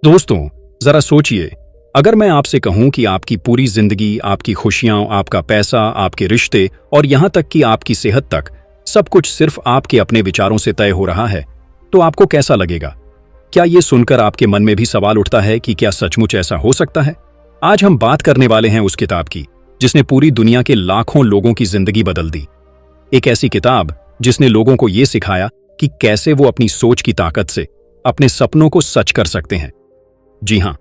दोस्तों, जरा सोचिए, अगर मैं आपसे कहूं कि आपकी पूरी जिंदगी, आपकी खुशियां, आपका पैसा, आपके रिश्ते और यहां तक कि आपकी सेहत तक सब कुछ सिर्फ आपके अपने विचारों से तय हो रहा है, तो आपको कैसा लगेगा? क्या ये सुनकर आपके मन में भी सवाल उठता है कि क्या सचमुच ऐसा हो सकता है? आज हम बात करने वाले हैं उस किताब की जिसने पूरी दुनिया के लाखों लोगों की जिंदगी बदल दी। एक ऐसी किताब जिसने लोगों को ये सिखाया कि कैसे वो अपनी सोच की ताकत से अपने सपनों को सच कर सकते हैं। जी हां,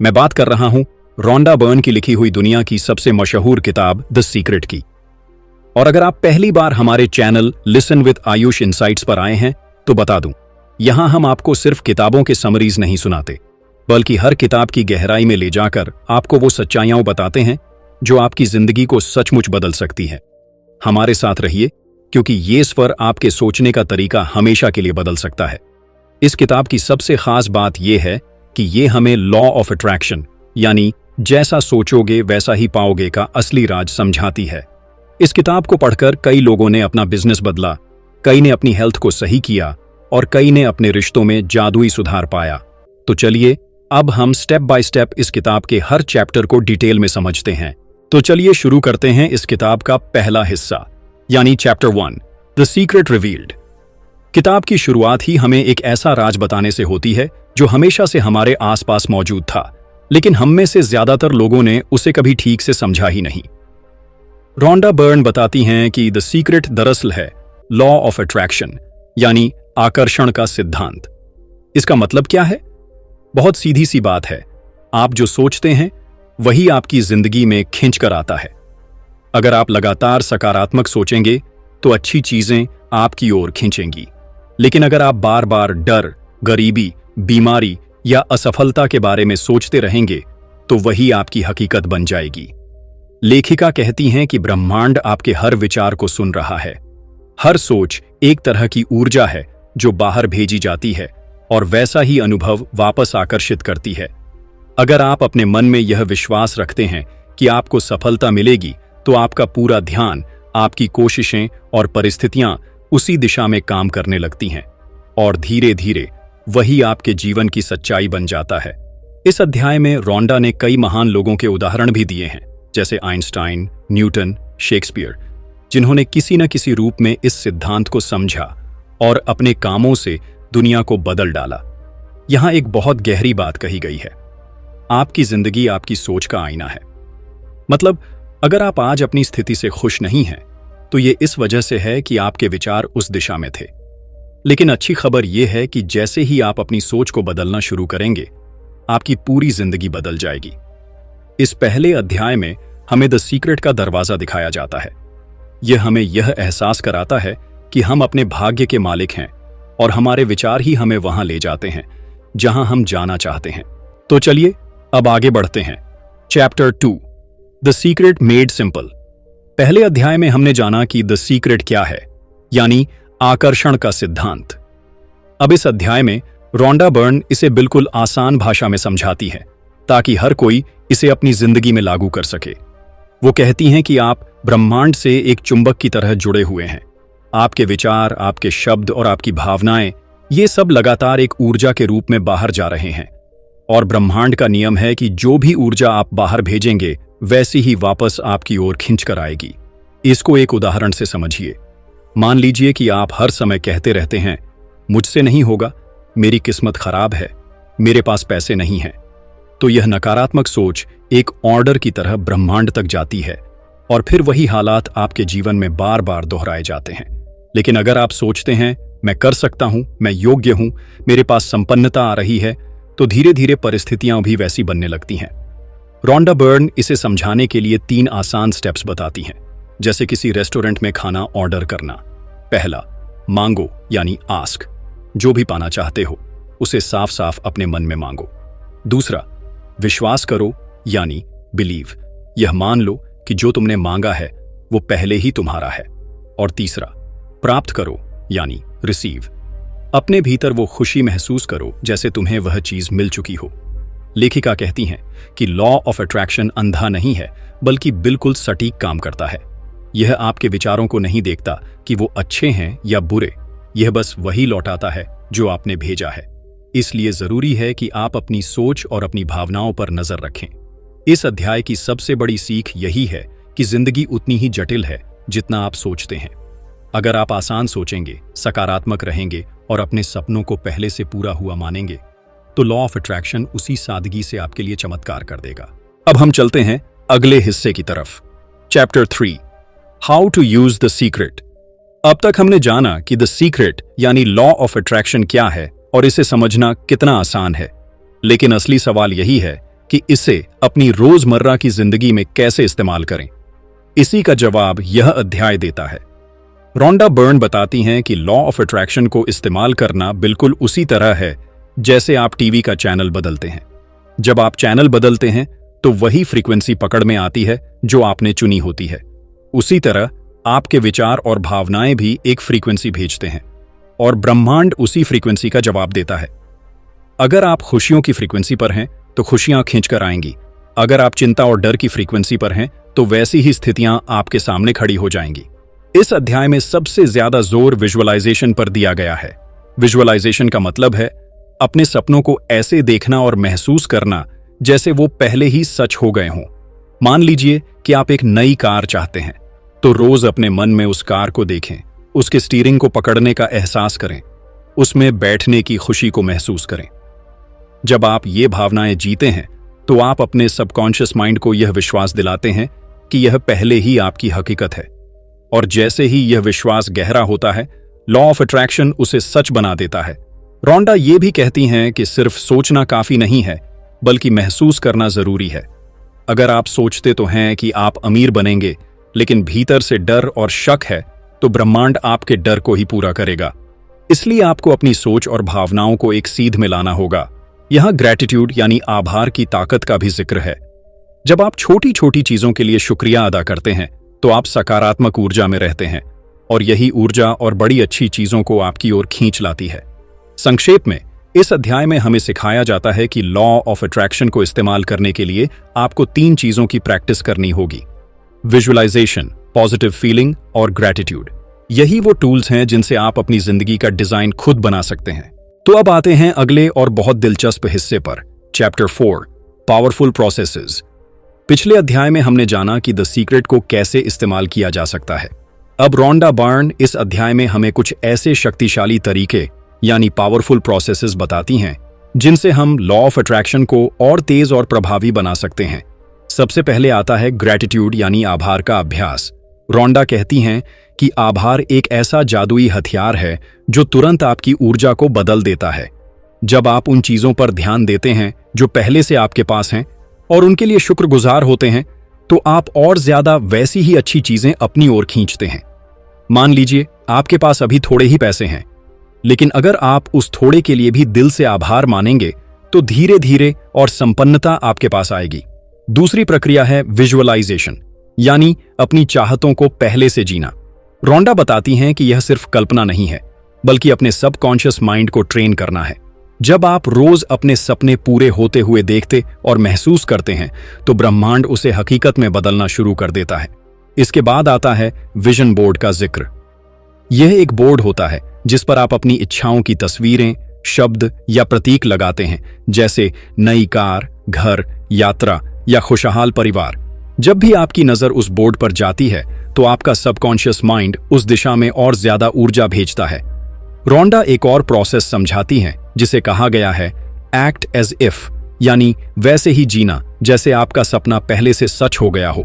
मैं बात कर रहा हूं रोंडा बर्न की लिखी हुई दुनिया की सबसे मशहूर किताब द सीक्रेट की। और अगर आप पहली बार हमारे channel listen with Ayush insights पर आए हैं तो बता दूं, यहां हम आपको सिर्फ किताबों के समरीज नहीं सुनाते, बल्कि हर किताब की गहराई में ले जाकर आपको वो सच्चाइयां बताते हैं जो आपकी जिंदगी को सचमुच बदल सकती है। हमारे साथ रहिए, क्योंकि ये सफर आपके सोचने का तरीका हमेशा के लिए बदल सकता है। इस किताब की सबसे खास बात यह है कि ये हमें लॉ ऑफ अट्रैक्शन, यानी जैसा सोचोगे वैसा ही पाओगे का असली राज समझाती है। इस किताब को पढ़कर कई लोगों ने अपना बिजनेस बदला, कई ने अपनी हेल्थ को सही किया और कई ने अपने रिश्तों में जादुई सुधार पाया। तो चलिए अब हम स्टेप बाय स्टेप इस किताब के हर चैप्टर को डिटेल में समझते हैं। तो चलिए शुरू करते हैं इस किताब का पहला हिस्सा, यानी चैप्टर 1, द सीक्रेट रिवील्ड। किताब की शुरुआत ही हमें एक ऐसा राज बताने से होती है जो हमेशा से हमारे आसपास मौजूद था, लेकिन हम में से ज्यादातर लोगों ने उसे कभी ठीक से समझा ही नहीं। रोंडा बर्न बताती हैं कि द सीक्रेट दरअसल है लॉ ऑफ अट्रैक्शन, यानी आकर्षण का सिद्धांत। इसका मतलब क्या है? बहुत सीधी सी बात है, आप जो सोचते हैं वही आपकी जिंदगी में खींच कर आता है। अगर आप लगातार सकारात्मक सोचेंगे तो अच्छी चीजें आपकी ओर खींचेंगी, लेकिन अगर आप बार बार डर, गरीबी, बीमारी या असफलता के बारे में सोचते रहेंगे तो वही आपकी हकीकत बन जाएगी। लेखिका कहती हैं कि ब्रह्मांड आपके हर विचार को सुन रहा है। हर सोच एक तरह की ऊर्जा है जो बाहर भेजी जाती है और वैसा ही अनुभव वापस आकर्षित करती है। अगर आप अपने मन में यह विश्वास रखते हैं कि आपको सफलता मिलेगी, तो आपका पूरा ध्यान, आपकी कोशिशें और परिस्थितियां उसी दिशा में काम करने लगती हैं और धीरे धीरे वही आपके जीवन की सच्चाई बन जाता है। इस अध्याय में रोंडा ने कई महान लोगों के उदाहरण भी दिए हैं, जैसे आइंस्टाइन, न्यूटन, शेक्सपियर, जिन्होंने किसी न किसी रूप में इस सिद्धांत को समझा और अपने कामों से दुनिया को बदल डाला। यहां एक बहुत गहरी बात कही गई है, आपकी जिंदगी आपकी सोच का आईना है। मतलब अगर आप आज अपनी स्थिति से खुश नहीं हैं, तो ये इस वजह से है कि आपके विचार उस दिशा में थे। लेकिन अच्छी खबर यह है कि जैसे ही आप अपनी सोच को बदलना शुरू करेंगे, आपकी पूरी जिंदगी बदल जाएगी। इस पहले अध्याय में हमें द सीक्रेट का दरवाजा दिखाया जाता है। यह हमें यह एहसास कराता है कि हम अपने भाग्य के मालिक हैं और हमारे विचार ही हमें वहां ले जाते हैं जहां हम जाना चाहते हैं। तो चलिए अब आगे बढ़ते हैं। Chapter 2, the secret made simple. पहले अध्याय में हमने जाना कि द सीक्रेट क्या है, यानी आकर्षण का सिद्धांत। अब इस अध्याय में रोंडा बर्न इसे बिल्कुल आसान भाषा में समझाती है ताकि हर कोई इसे अपनी जिंदगी में लागू कर सके। वो कहती हैं कि आप ब्रह्मांड से एक चुंबक की तरह जुड़े हुए हैं। आपके विचार, आपके शब्द और आपकी भावनाएं, ये सब लगातार एक ऊर्जा के रूप में बाहर जा रहे हैं और ब्रह्मांड का नियम है कि जो भी ऊर्जा आप बाहर भेजेंगे वैसी ही वापस आपकी ओर खींच कर आएगी। इसको एक उदाहरण से समझिए। मान लीजिए कि आप हर समय कहते रहते हैं, मुझसे नहीं होगा, मेरी किस्मत खराब है, मेरे पास पैसे नहीं हैं। तो यह नकारात्मक सोच एक ऑर्डर की तरह ब्रह्मांड तक जाती है और फिर वही हालात आपके जीवन में बार बार दोहराए जाते हैं। लेकिन अगर आप सोचते हैं, मैं कर सकता हूं, मैं योग्य हूं, मेरे पास संपन्नता आ रही है, तो धीरे धीरे परिस्थितियां भी वैसी बनने लगती हैं। रोंडा बर्न इसे समझाने के लिए 3 आसान स्टेप्स बताती हैं, जैसे किसी रेस्टोरेंट में खाना ऑर्डर करना। पहला, मांगो, यानी आस्क। जो भी पाना चाहते हो उसे साफ साफ अपने मन में मांगो। दूसरा, विश्वास करो, यानी बिलीव। यह मान लो कि जो तुमने मांगा है वो पहले ही तुम्हारा है। और तीसरा, प्राप्त करो, यानी रिसीव। अपने भीतर वो खुशी महसूस करो जैसे तुम्हें वह चीज मिल चुकी हो। लेखिका कहती हैं कि लॉ ऑफ अट्रैक्शन अंधा नहीं है, बल्कि बिल्कुल सटीक काम करता है। यह आपके विचारों को नहीं देखता कि वो अच्छे हैं या बुरे, यह बस वही लौटाता है जो आपने भेजा है। इसलिए जरूरी है कि आप अपनी सोच और अपनी भावनाओं पर नजर रखें। इस अध्याय की सबसे बड़ी सीख यही है कि जिंदगी उतनी ही जटिल है जितना आप सोचते हैं। अगर आप आसान सोचेंगे, सकारात्मक रहेंगे और अपने सपनों को पहले से पूरा हुआ मानेंगे, तो लॉ ऑफ अट्रैक्शन उसी सादगी से आपके लिए चमत्कार कर देगा। अब हम चलते हैं अगले हिस्से की तरफ। Chapter 3, how to use the secret. अब तक हमने जाना कि द सीक्रेट यानी लॉ ऑफ अट्रैक्शन क्या है और इसे समझना कितना आसान है, लेकिन असली सवाल यही है कि इसे अपनी रोजमर्रा की जिंदगी में कैसे इस्तेमाल करें। इसी का जवाब यह अध्याय देता है। रोंडा बर्न बताती हैं कि लॉ ऑफ अट्रैक्शन को इस्तेमाल करना बिल्कुल उसी तरह है जैसे आप टीवी का चैनल बदलते हैं। जब आप चैनल बदलते हैं तो वही फ्रीक्वेंसी पकड़ में आती है जो आपने चुनी होती है। उसी तरह आपके विचार और भावनाएं भी एक फ्रीक्वेंसी भेजते हैं और ब्रह्मांड उसी फ्रीक्वेंसी का जवाब देता है। अगर आप खुशियों की फ्रीक्वेंसी पर हैं तो खुशियां खींचकर आएंगी। अगर आप चिंता और डर की फ्रीक्वेंसी पर हैं तो वैसी ही स्थितियां आपके सामने खड़ी हो जाएंगी। इस अध्याय में सबसे ज्यादा जोर विजुअलाइजेशन पर दिया गया है। विजुअलाइजेशन का मतलब है अपने सपनों को ऐसे देखना और महसूस करना जैसे वो पहले ही सच हो गए हों। मान लीजिए कि आप एक नई कार चाहते हैं, तो रोज अपने मन में उस कार को देखें, उसके स्टीयरिंग को पकड़ने का एहसास करें, उसमें बैठने की खुशी को महसूस करें। जब आप ये भावनाएं जीते हैं तो आप अपने सबकॉन्शियस माइंड को यह विश्वास दिलाते हैं कि यह पहले ही आपकी हकीकत है, और जैसे ही यह विश्वास गहरा होता है, लॉ ऑफ अट्रैक्शन उसे सच बना देता है। रोंडा ये भी कहती हैं कि सिर्फ सोचना काफी नहीं है, बल्कि महसूस करना जरूरी है। अगर आप सोचते तो हैं कि आप अमीर बनेंगे, लेकिन भीतर से डर और शक है, तो ब्रह्मांड आपके डर को ही पूरा करेगा। इसलिए आपको अपनी सोच और भावनाओं को एक सीध में लाना होगा। यहां ग्रैटिट्यूड यानी आभार की ताकत का भी जिक्र है। जब आप छोटी छोटी चीजों के लिए शुक्रिया अदा करते हैं तो आप सकारात्मक ऊर्जा में रहते हैं, और यही ऊर्जा और बड़ी अच्छी चीजों को आपकी ओर खींच लाती है। संक्षेप में, इस अध्याय में हमें सिखाया जाता है कि लॉ ऑफ अट्रैक्शन को इस्तेमाल करने के लिए आपको 3 चीजों की प्रैक्टिस करनी होगी: विजुअलाइजेशन, पॉजिटिव फीलिंग और ग्रैटिट्यूड। यही वो टूल्स हैं जिनसे आप अपनी जिंदगी का डिजाइन खुद बना सकते हैं। तो अब आते हैं अगले और बहुत दिलचस्प हिस्से पर। Chapter 4, powerful processes. पिछले अध्याय में हमने जाना कि द सीक्रेट को कैसे इस्तेमाल किया जा सकता है। अब रोंडा बर्न इस अध्याय में हमें कुछ ऐसे शक्तिशाली तरीके यानी पावरफुल प्रोसेसेस बताती हैं जिनसे हम लॉ ऑफ अट्रैक्शन को और तेज और प्रभावी बना सकते हैं। सबसे पहले आता है ग्रैटिट्यूड यानी आभार का अभ्यास। रोंडा कहती हैं कि आभार एक ऐसा जादुई हथियार है जो तुरंत आपकी ऊर्जा को बदल देता है। जब आप उन चीजों पर ध्यान देते हैं जो पहले से आपके पास हैं और उनके लिए शुक्रगुजार होते हैं, तो आप और ज्यादा वैसी ही अच्छी चीजें अपनी ओर खींचते हैं। मान लीजिए आपके पास अभी थोड़े ही पैसे हैं, लेकिन अगर आप उस थोड़े के लिए भी दिल से आभार मानेंगे तो धीरे धीरे और संपन्नता आपके पास आएगी। दूसरी प्रक्रिया है विजुअलाइजेशन यानी अपनी चाहतों को पहले से जीना। रोंडा बताती हैं कि यह सिर्फ कल्पना नहीं है, बल्कि अपने सबकॉन्शियस माइंड को ट्रेन करना है। जब आप रोज अपने सपने पूरे होते हुए देखते और महसूस करते हैं तो ब्रह्मांड उसे हकीकत में बदलना शुरू कर देता है। इसके बाद आता है विजन बोर्ड का जिक्र। यह एक बोर्ड होता है जिस पर आप अपनी इच्छाओं की तस्वीरें, शब्द या प्रतीक लगाते हैं, जैसे नई कार, घर, यात्रा या खुशहाल परिवार। जब भी आपकी नजर उस बोर्ड पर जाती है तो आपका सबकॉन्शियस माइंड उस दिशा में और ज्यादा ऊर्जा भेजता है। रोंडा एक और प्रोसेस समझाती हैं जिसे कहा गया है एक्ट एज इफ, यानी वैसे ही जीना जैसे आपका सपना पहले से सच हो गया हो।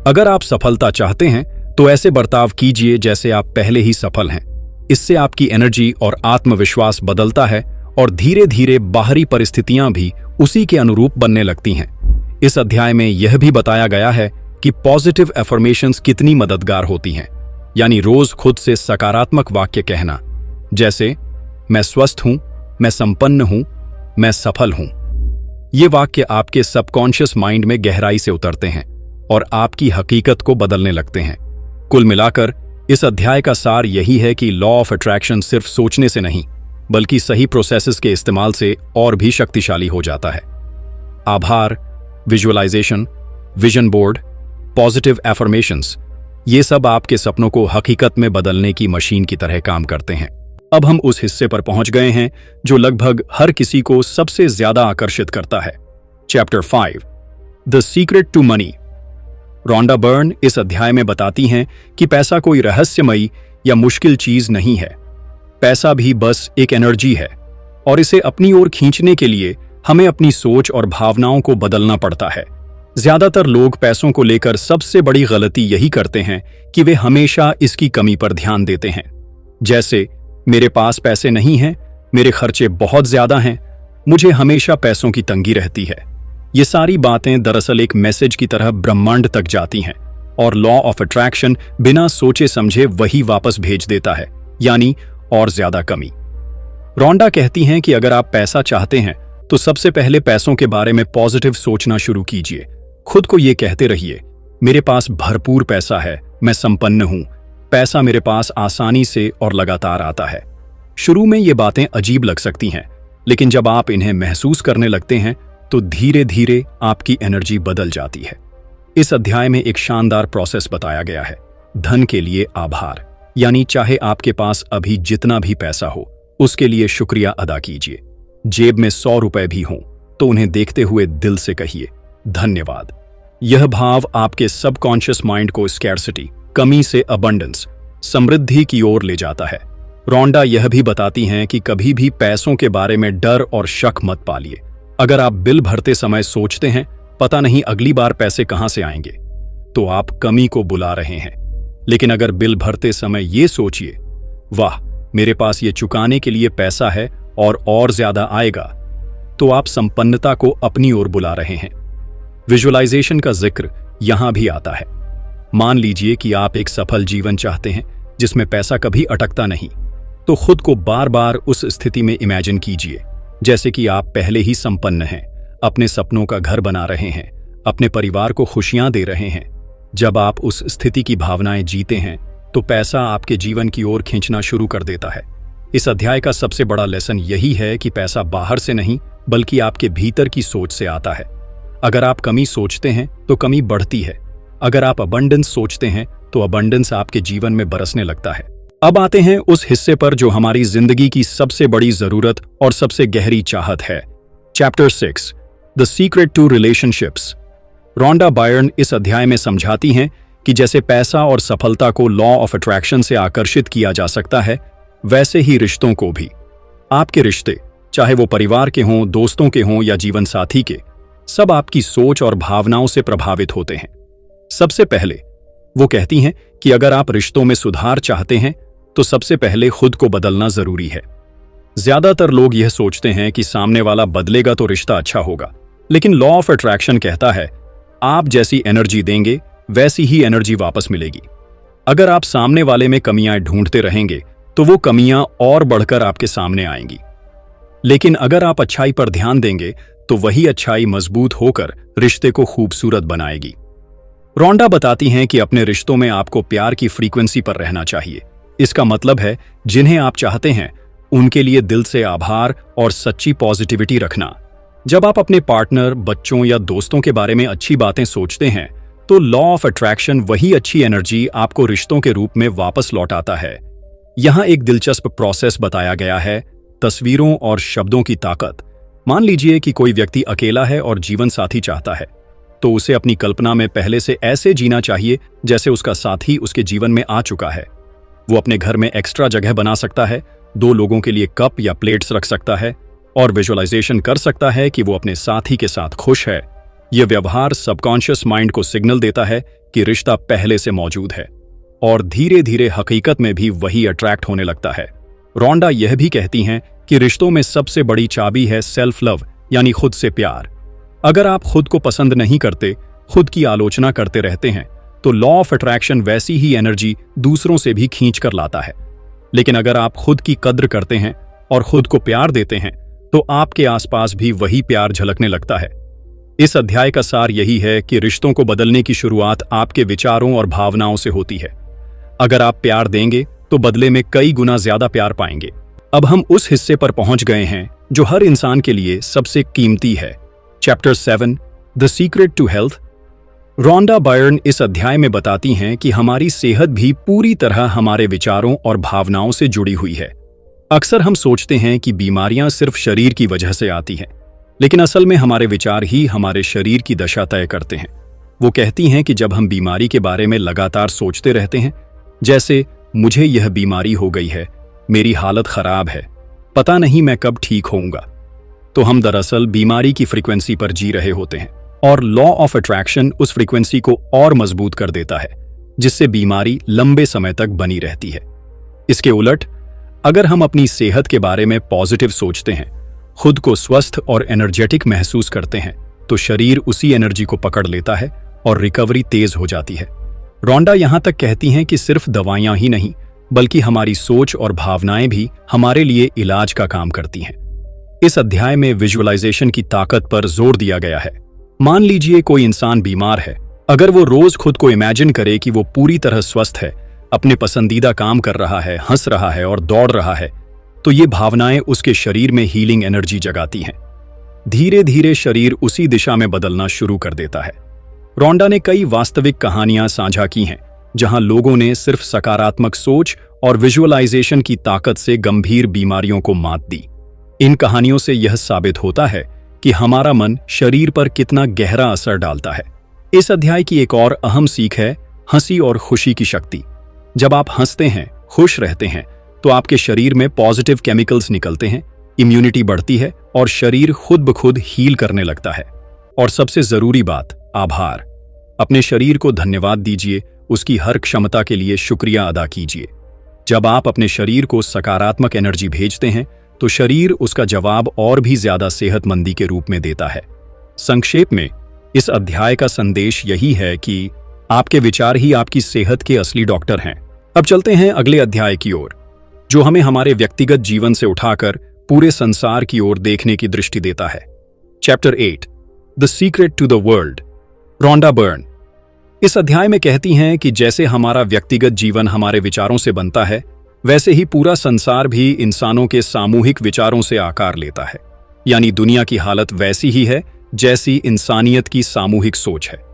अगर आप सफलता चाहते हैं तो ऐसे बर्ताव कीजिए जैसे आप पहले ही सफल हैं। इससे आपकी एनर्जी और आत्मविश्वास बदलता है और धीरे धीरे बाहरी परिस्थितियां भी उसी के अनुरूप बनने लगती हैं। इस अध्याय में यह भी बताया गया है कि पॉजिटिव एफर्मेशंस कितनी मददगार होती हैं, यानी रोज खुद से सकारात्मक वाक्य कहना, जैसे मैं स्वस्थ हूं, मैं संपन्न हूं, मैं सफल हूं। ये वाक्य आपके सबकॉन्शियस माइंड में गहराई से उतरते हैं और आपकी हकीकत को बदलने लगते हैं। कुल मिलाकर इस अध्याय का सार यही है कि लॉ ऑफ अट्रैक्शन सिर्फ सोचने से नहीं, बल्कि सही प्रोसेसेस के इस्तेमाल से और भी शक्तिशाली हो जाता है। आभार, visualisation, vision board, positive affirmations, ये सब आपके सपनों को हकीकत में बदलने की मशीन की तरह काम करते हैं। अब हम उस हिस्से पर पहुंच गए हैं जो लगभग हर किसी को सबसे ज्यादा आकर्षित करता है। Chapter 5 the secret to money. Rhonda Byrne इस अध्याय में बताती हैं कि पैसा कोई रहस्यमयी या मुश्किल चीज नहीं है। पैसा भी बस एक एनर्जी है और इसे अपनी ओर खींचने के लिए हमें अपनी सोच और भावनाओं को बदलना पड़ता है। ज्यादातर लोग पैसों को लेकर सबसे बड़ी गलती यही करते हैं कि वे हमेशा इसकी कमी पर ध्यान देते हैं। जैसे, मेरे पास पैसे नहीं हैं, मेरे खर्चे बहुत ज्यादा हैं, मुझे हमेशा पैसों की तंगी रहती है। ये सारी बातें दरअसल एक मैसेज की तरह ब्रह्मांड तक जाती हैं और लॉ ऑफ अट्रैक्शन बिना सोचे समझे वही वापस भेज देता है, यानी और ज्यादा कमी। रोंडा कहती हैं कि अगर आप पैसा चाहते हैं तो सबसे पहले पैसों के बारे में पॉजिटिव सोचना शुरू कीजिए। खुद को ये कहते रहिए, मेरे पास भरपूर पैसा है, मैं संपन्न हूं, पैसा मेरे पास आसानी से और लगातार आता है। शुरू में ये बातें अजीब लग सकती हैं, लेकिन जब आप इन्हें महसूस करने लगते हैं तो धीरे धीरे आपकी एनर्जी बदल जाती है। इस अध्याय में एक शानदार प्रोसेस बताया गया है, धन के लिए आभार। यानी चाहे आपके पास अभी जितना भी पैसा हो, उसके लिए शुक्रिया अदा कीजिए। जेब में 100 रुपए भी हों तो उन्हें देखते हुए दिल से कहिए, धन्यवाद। यह भाव आपके सबकॉन्शियस माइंड को स्कैर्सिटी, कमी से अबंडेंस, समृद्धि की ओर ले जाता है। रोंडा यह भी बताती हैं कि कभी भी पैसों के बारे में डर और शक मत पालिए। अगर आप बिल भरते समय सोचते हैं, पता नहीं अगली बार पैसे कहां से आएंगे, तो आप कमी को बुला रहे हैं। लेकिन अगर बिल भरते समय ये सोचिए, वाह, मेरे पास ये चुकाने के लिए पैसा है और ज्यादा आएगा, तो आप संपन्नता को अपनी ओर बुला रहे हैं। विजुअलाइजेशन का जिक्र यहां भी आता है। मान लीजिए कि आप एक सफल जीवन चाहते हैं जिसमें पैसा कभी अटकता नहीं, तो खुद को बार बार उस स्थिति में इमेजिन कीजिए जैसे कि आप पहले ही संपन्न हैं, अपने सपनों का घर बना रहे हैं, अपने परिवार को खुशियां दे रहे हैं। जब आप उस स्थिति की भावनाएं जीते हैं तो पैसा आपके जीवन की ओर खींचना शुरू कर देता है। इस अध्याय का सबसे बड़ा लेसन यही है कि पैसा बाहर से नहीं बल्कि आपके भीतर की सोच से आता है। अगर आप कमी सोचते हैं तो कमी बढ़ती है, अगर आप अबंडेंस सोचते हैं तो अबंडेंस आपके जीवन में बरसने लगता है। अब आते हैं उस हिस्से पर जो हमारी जिंदगी की सबसे बड़ी जरूरत और सबसे गहरी चाहत है। Chapter 6 the secret to relationships. Rhonda Byrne इस अध्याय में समझाती हैं कि जैसे पैसा और सफलता को लॉ ऑफ अट्रैक्शन से आकर्षित किया जा सकता है, वैसे ही रिश्तों को भी। आपके रिश्ते, चाहे वो परिवार के हों, दोस्तों के हों या जीवन साथी के, सब आपकी सोच और भावनाओं से प्रभावित होते हैं। सबसे पहले वो कहती हैं कि अगर आप रिश्तों में सुधार चाहते हैं तो सबसे पहले खुद को बदलना जरूरी है। ज्यादातर लोग यह सोचते हैं कि सामने वाला बदलेगा तो रिश्ता अच्छा होगा, लेकिन लॉ ऑफ अट्रैक्शन कहता है आप जैसी एनर्जी देंगे वैसी ही एनर्जी वापस मिलेगी। अगर आप सामने वाले में कमियां ढूंढते रहेंगे तो वो कमियां और बढ़कर आपके सामने आएंगी। लेकिन अगर आप अच्छाई पर ध्यान देंगे तो वही अच्छाई मजबूत होकर रिश्ते को खूबसूरत बनाएगी। रोंडा बताती हैं कि अपने रिश्तों में आपको प्यार की फ्रीक्वेंसी पर रहना चाहिए। इसका मतलब है जिन्हें आप चाहते हैं उनके लिए दिल से आभार और सच्ची पॉजिटिविटी रखना। जब आप अपने पार्टनर, बच्चों या दोस्तों के बारे में अच्छी बातें सोचते हैं तो लॉ ऑफ अट्रैक्शन वही अच्छी एनर्जी आपको रिश्तों के रूप में वापस लौटाता है। यहां एक दिलचस्प प्रोसेस बताया गया है, तस्वीरों और शब्दों की ताकत। मान लीजिए कि कोई व्यक्ति अकेला है और जीवन साथी चाहता है, तो उसे अपनी कल्पना में पहले से ऐसे जीना चाहिए जैसे उसका साथी उसके जीवन में आ चुका है। वो अपने घर में एक्स्ट्रा जगह बना सकता है, 2 लोगों के लिए कप या प्लेट्स रख सकता है और विजुअलाइजेशन कर सकता है कि वो अपने साथी के साथ खुश है। यह व्यवहार सबकॉन्शियस माइंड को सिग्नल देता है कि रिश्ता पहले से मौजूद है और धीरे धीरे हकीकत में भी वही अट्रैक्ट होने लगता है। रोंडा यह भी कहती हैं कि रिश्तों में सबसे बड़ी चाबी है सेल्फ लव, यानी खुद से प्यार। अगर आप खुद को पसंद नहीं करते, खुद की आलोचना करते रहते हैं, तो लॉ ऑफ अट्रैक्शन वैसी ही एनर्जी दूसरों से भी खींच कर लाता है। लेकिन अगर आप खुद की कद्र करते हैं और खुद को प्यार देते हैं, तो आपके आसपास भी वही प्यार झलकने लगता है। इस अध्याय का सार यही है कि रिश्तों को बदलने की शुरुआत आपके विचारों और भावनाओं से होती है। अगर आप प्यार देंगे तो बदले में कई गुना ज्यादा प्यार पाएंगे। अब हम उस हिस्से पर पहुंच गए हैं जो हर इंसान के लिए सबसे कीमती है। Chapter 7 the secret to health. Rhonda Byrne इस अध्याय में बताती हैं कि हमारी सेहत भी पूरी तरह हमारे विचारों और भावनाओं से जुड़ी हुई है। अक्सर हम सोचते हैं कि बीमारियां सिर्फ शरीर की वजह से आती हैं, लेकिन असल में हमारे विचार ही हमारे शरीर की दशा तय करते हैं। वो कहती हैं कि जब हम बीमारी के बारे में लगातार सोचते रहते हैं, जैसे मुझे यह बीमारी हो गई है, मेरी हालत खराब है, पता नहीं मैं कब ठीक होऊंगा, तो हम दरअसल बीमारी की फ्रीक्वेंसी पर जी रहे होते हैं और लॉ ऑफ अट्रैक्शन उस फ्रीक्वेंसी को और मजबूत कर देता है, जिससे बीमारी लंबे समय तक बनी रहती है। इसके उलट अगर हम अपनी सेहत के बारे में पॉजिटिव सोचते हैं, खुद को स्वस्थ और एनर्जेटिक महसूस करते हैं, तो शरीर उसी एनर्जी को पकड़ लेता है और रिकवरी तेज हो जाती है। रोंडा यहां तक कहती हैं कि सिर्फ दवाइयां ही नहीं, बल्कि हमारी सोच और भावनाएं भी हमारे लिए इलाज का काम करती हैं। इस अध्याय में विजुअलाइजेशन की ताकत पर जोर दिया गया है। मान लीजिए कोई इंसान बीमार है, अगर वो रोज खुद को इमेजिन करे कि वो पूरी तरह स्वस्थ है, अपने पसंदीदा काम कर रहा है, हंस रहा है और दौड़ रहा है, तो ये भावनाएं उसके शरीर में हीलिंग एनर्जी जगाती हैं। धीरे धीरे शरीर उसी दिशा में बदलना शुरू कर देता है। रोंडा ने कई वास्तविक कहानियां साझा की हैं, जहां लोगों ने सिर्फ सकारात्मक सोच और विजुअलाइजेशन की ताकत से गंभीर बीमारियों को मात दी। इन कहानियों से यह साबित होता है कि हमारा मन शरीर पर कितना गहरा असर डालता है। इस अध्याय की एक और अहम सीख है हंसी और खुशी की शक्ति। जब आप हंसते हैं, खुश रहते हैं, तो आपके शरीर में पॉजिटिव केमिकल्स निकलते हैं, इम्यूनिटी बढ़ती है और शरीर खुद ब खुद हील करने लगता है। और सबसे जरूरी बात, आभार। अपने शरीर को धन्यवाद दीजिए, उसकी हर क्षमता के लिए शुक्रिया अदा कीजिए। जब आप अपने शरीर को सकारात्मक एनर्जी भेजते हैं, तो शरीर उसका जवाब और भी ज्यादा सेहतमंदी के रूप में देता है। संक्षेप में इस अध्याय का संदेश यही है कि आपके विचार ही आपकी सेहत के असली डॉक्टर हैं। अब चलते हैं अगले अध्याय की ओर, जो हमें हमारे व्यक्तिगत जीवन से उठाकर पूरे संसार की ओर देखने की दृष्टि देता है। Chapter 8, the secret to the world. Rhonda Byrne इस अध्याय में कहती हैं कि जैसे हमारा व्यक्तिगत जीवन हमारे विचारों से बनता है, वैसे ही पूरा संसार भी इंसानों के सामूहिक विचारों से आकार लेता है। यानी दुनिया की हालत वैसी ही है जैसी इंसानियत की सामूहिक सोच है।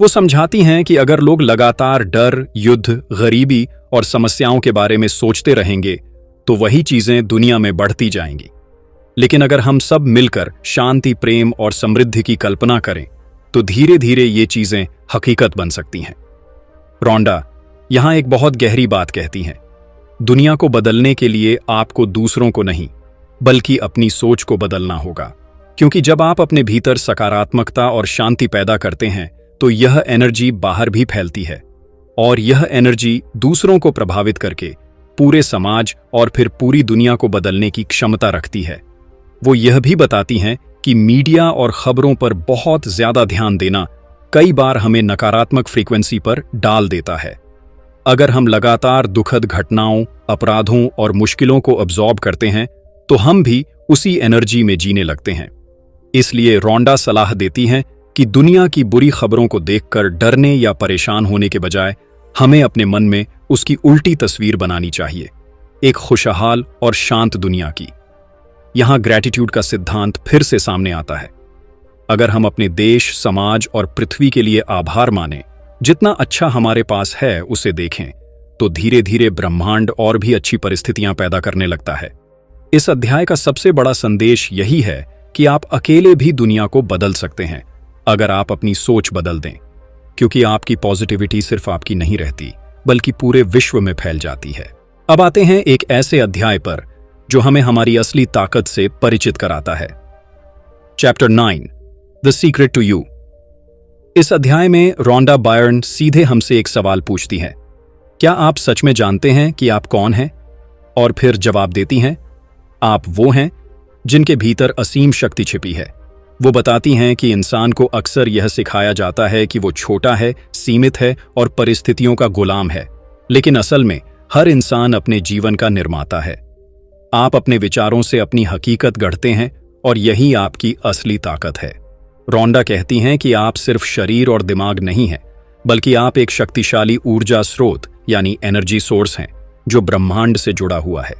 वो समझाती हैं कि अगर लोग लगातार डर, युद्ध, गरीबी और समस्याओं के बारे में सोचते रहेंगे, तो वही चीजें दुनिया में बढ़ती जाएंगी। लेकिन अगर हम सब मिलकर शांति, प्रेम और समृद्धि की कल्पना करें, तो धीरे धीरे ये चीजें हकीकत बन सकती हैं। रोंडा यहां एक बहुत गहरी बात कहती हैं। दुनिया को बदलने के लिए आपको दूसरों को नहीं, बल्कि अपनी सोच को बदलना होगा। क्योंकि जब आप अपने भीतर सकारात्मकता और शांति पैदा करते हैं, तो यह एनर्जी बाहर भी फैलती है और यह एनर्जी दूसरों को प्रभावित करके पूरे समाज और फिर पूरी दुनिया को बदलने की क्षमता रखती है। वो यह भी बताती हैं कि मीडिया और खबरों पर बहुत ज्यादा ध्यान देना कई बार हमें नकारात्मक फ्रीक्वेंसी पर डाल देता है। अगर हम लगातार दुखद घटनाओं, अपराधों और मुश्किलों को अब्जॉर्ब करते हैं, तो हम भी उसी एनर्जी में जीने लगते हैं। इसलिए रोंडा सलाह देती हैं कि दुनिया की बुरी खबरों को देखकर डरने या परेशान होने के बजाय हमें अपने मन में उसकी उल्टी तस्वीर बनानी चाहिए, एक खुशहाल और शांत दुनिया की। यहां ग्रैटिट्यूड का सिद्धांत फिर से सामने आता है। अगर हम अपने देश, समाज और पृथ्वी के लिए आभार मानें, जितना अच्छा हमारे पास है उसे देखें, तो धीरे धीरे ब्रह्मांड और भी अच्छी परिस्थितियां पैदा करने लगता है। इस अध्याय का सबसे बड़ा संदेश यही है कि आप अकेले भी दुनिया को बदल सकते हैं, अगर आप अपनी सोच बदल दें। क्योंकि आपकी पॉजिटिविटी सिर्फ आपकी नहीं रहती, बल्कि पूरे विश्व में फैल जाती है। अब आते हैं एक ऐसे अध्याय पर जो हमें हमारी असली ताकत से परिचित कराता है। Chapter 9, the secret to you. इस अध्याय में रोंडा बायर्न सीधे हमसे एक सवाल पूछती है, क्या आप सच में जानते हैं कि आप कौन हैं? और फिर जवाब देती हैं, आप वो हैं जिनके भीतर असीम शक्ति छिपी है। वो बताती हैं कि इंसान को अक्सर यह सिखाया जाता है कि वो छोटा है, सीमित है और परिस्थितियों का गुलाम है, लेकिन असल में हर इंसान अपने जीवन का निर्माता है। आप अपने विचारों से अपनी हकीकत गढ़ते हैं और यही आपकी असली ताकत है। रोंडा कहती हैं कि आप सिर्फ शरीर और दिमाग नहीं हैं, बल्कि आप एक शक्तिशाली ऊर्जा स्रोत यानी एनर्जी सोर्स हैं, जो ब्रह्मांड से जुड़ा हुआ है।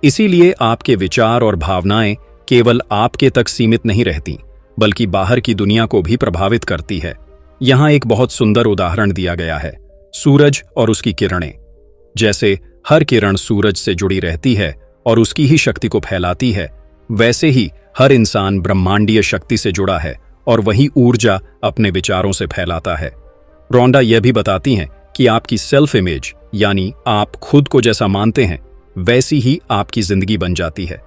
इसीलिए आपके विचार और भावनाएं केवल आपके तक सीमित नहीं रहती, बल्कि बाहर की दुनिया को भी प्रभावित करती है। यहाँ एक बहुत सुंदर उदाहरण दिया गया है, सूरज और उसकी किरणें। जैसे हर किरण सूरज से जुड़ी रहती है और उसकी ही शक्ति को फैलाती है, वैसे ही हर इंसान ब्रह्मांडीय शक्ति से जुड़ा है और वही ऊर्जा अपने विचारों से फैलाता है। रोंडा यह भी बताती हैं कि आपकी सेल्फ इमेज, यानी आप खुद को जैसा मानते हैं वैसी ही आपकी जिंदगी बन जाती है।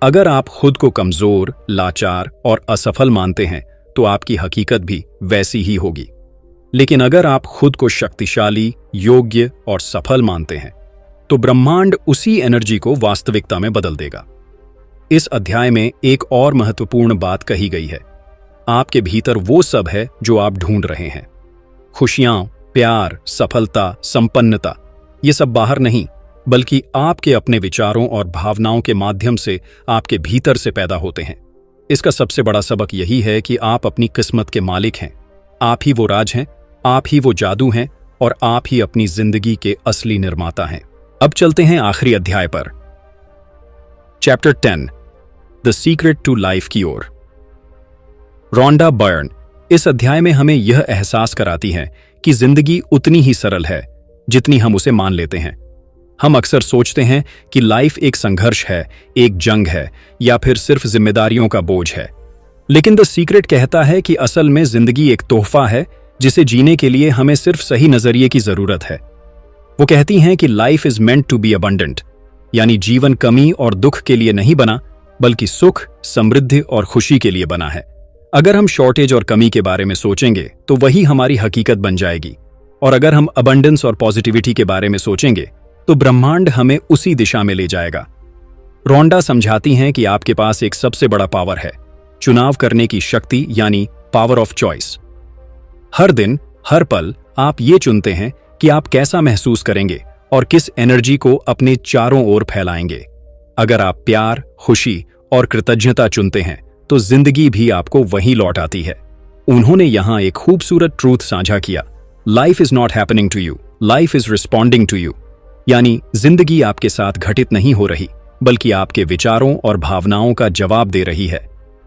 अगर आप खुद को कमजोर, लाचार और असफल मानते हैं तो आपकी हकीकत भी वैसी ही होगी। लेकिन अगर आप खुद को शक्तिशाली, योग्य और सफल मानते हैं तो ब्रह्मांड उसी एनर्जी को वास्तविकता में बदल देगा। इस अध्याय में एक और महत्वपूर्ण बात कही गई है। आपके भीतर वो सब है जो आप ढूंढ रहे हैं। खुशियां, प्यार, सफलता, संपन्नता, ये सब बाहर नहीं, बल्कि आपके अपने विचारों और भावनाओं के माध्यम से आपके भीतर से पैदा होते हैं। इसका सबसे बड़ा सबक यही है कि आप अपनी किस्मत के मालिक हैं। आप ही वो राज हैं, आप ही वो जादू हैं और आप ही अपनी जिंदगी के असली निर्माता हैं। अब चलते हैं आखिरी अध्याय पर, chapter 10, the secret to life की ओर। रोंडा बर्न इस अध्याय में हमें यह एहसास कराती है कि जिंदगी उतनी ही सरल है जितनी हम उसे मान लेते हैं। हम अक्सर सोचते हैं कि लाइफ एक संघर्ष है, एक जंग है या फिर सिर्फ जिम्मेदारियों का बोझ है। लेकिन द सीक्रेट कहता है कि असल में जिंदगी एक तोहफा है जिसे जीने के लिए हमें सिर्फ सही नजरिए की जरूरत है। वो कहती हैं कि life is meant to be abundant, यानी जीवन कमी और दुख के लिए नहीं बना, बल्कि सुख, समृद्धि और खुशी के लिए बना है। अगर हम शॉर्टेज और कमी के बारे में सोचेंगे तो वही हमारी हकीकत बन जाएगी, और अगर हम अबंडेंस और पॉजिटिविटी के बारे में सोचेंगे तो ब्रह्मांड हमें उसी दिशा में ले जाएगा। रोंडा समझाती हैं कि आपके पास एक सबसे बड़ा पावर है, चुनाव करने की शक्ति, यानी पावर ऑफ चॉइस। हर दिन, हर पल आप ये चुनते हैं कि आप कैसा महसूस करेंगे और किस एनर्जी को अपने चारों ओर फैलाएंगे। अगर आप प्यार, खुशी और कृतज्ञता चुनते हैं तो जिंदगी भी आपको वहीं लौट आती है। उन्होंने यहां एक खूबसूरत ट्रूथ साझा किया, life is not happening to you, life is responding to you. यानी जिंदगी आपके साथ घटित नहीं हो रही, बल्कि आपके विचारों और भावनाओं का जवाब दे रही है।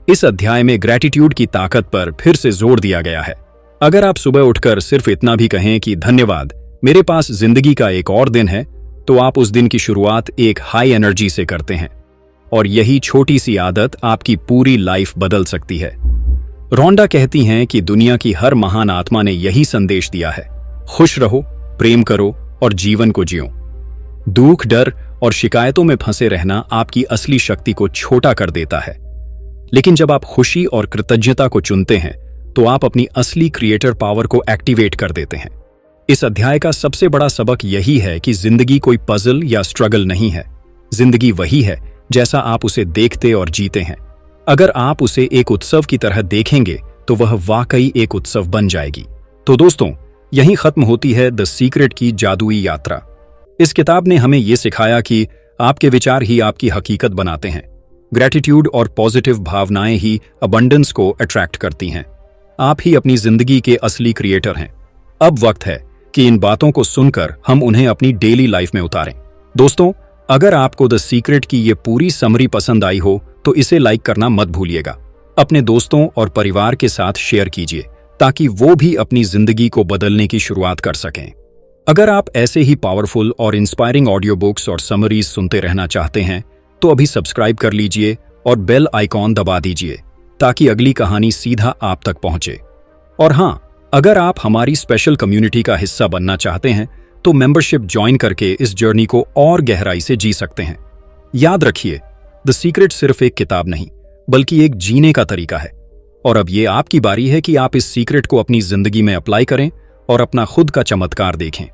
इस अध्याय में ग्रैटिट्यूड की ताकत पर फिर से जोर दिया गया है। अगर आप सुबह उठकर सिर्फ इतना भी कहें कि धन्यवाद, मेरे पास जिंदगी का एक और दिन है, तो आप उस दिन की शुरुआत एक हाई एनर्जी से करते हैं, और यही छोटी सी आदत आपकी पूरी लाइफ बदल सकती है। रोंडा कहती हैं कि दुनिया की हर महान आत्मा ने यही संदेश दिया है, खुश रहो, प्रेम करो और जीवन को जियो। दुख, डर और शिकायतों में फंसे रहना आपकी असली शक्ति को छोटा कर देता है। लेकिन जब आप खुशी और कृतज्ञता को चुनते हैं तो आप अपनी असली क्रिएटर पावर को एक्टिवेट कर देते हैं। इस अध्याय का सबसे बड़ा सबक यही है कि जिंदगी कोई पजल या स्ट्रगल नहीं है। जिंदगी वही है जैसा आप उसे देखते और जीते हैं। अगर आप उसे एक उत्सव की तरह देखेंगे तो वह वाकई एक उत्सव बन जाएगी। तो दोस्तों, यहीं खत्म होती है द सीक्रेट की जादुई यात्रा। इस किताब ने हमें यह सिखाया कि आपके विचार ही आपकी हकीकत बनाते हैं। ग्रैटिट्यूड और पॉजिटिव भावनाएं ही अबंडेंस को अट्रैक्ट करती हैं। आप ही अपनी जिंदगी के असली क्रिएटर हैं। अब वक्त है कि इन बातों को सुनकर हम उन्हें अपनी डेली लाइफ में उतारें। दोस्तों, अगर आपको द सीक्रेट की ये पूरी समरी पसंद आई हो तो इसे लाइक करना मत भूलिएगा। अपने दोस्तों और परिवार के साथ शेयर कीजिए ताकि वो भी अपनी जिंदगी को बदलने की शुरुआत कर सकें। अगर आप ऐसे ही पावरफुल और इंस्पायरिंग ऑडियो बुक्स और समरीज सुनते रहना चाहते हैं तो अभी सब्सक्राइब कर लीजिए और बेल आइकॉन दबा दीजिए ताकि अगली कहानी सीधा आप तक पहुंचे। और हाँ, अगर आप हमारी स्पेशल कम्युनिटी का हिस्सा बनना चाहते हैं तो मेंबरशिप ज्वाइन करके इस जर्नी को और गहराई से जी सकते हैं। याद रखिए, द सीक्रेट सिर्फ एक किताब नहीं, बल्कि एक जीने का तरीका है। और अब ये आपकी बारी है कि आप इस सीक्रेट को अपनी जिंदगी में अप्लाई करें और अपना खुद का चमत्कार देखें।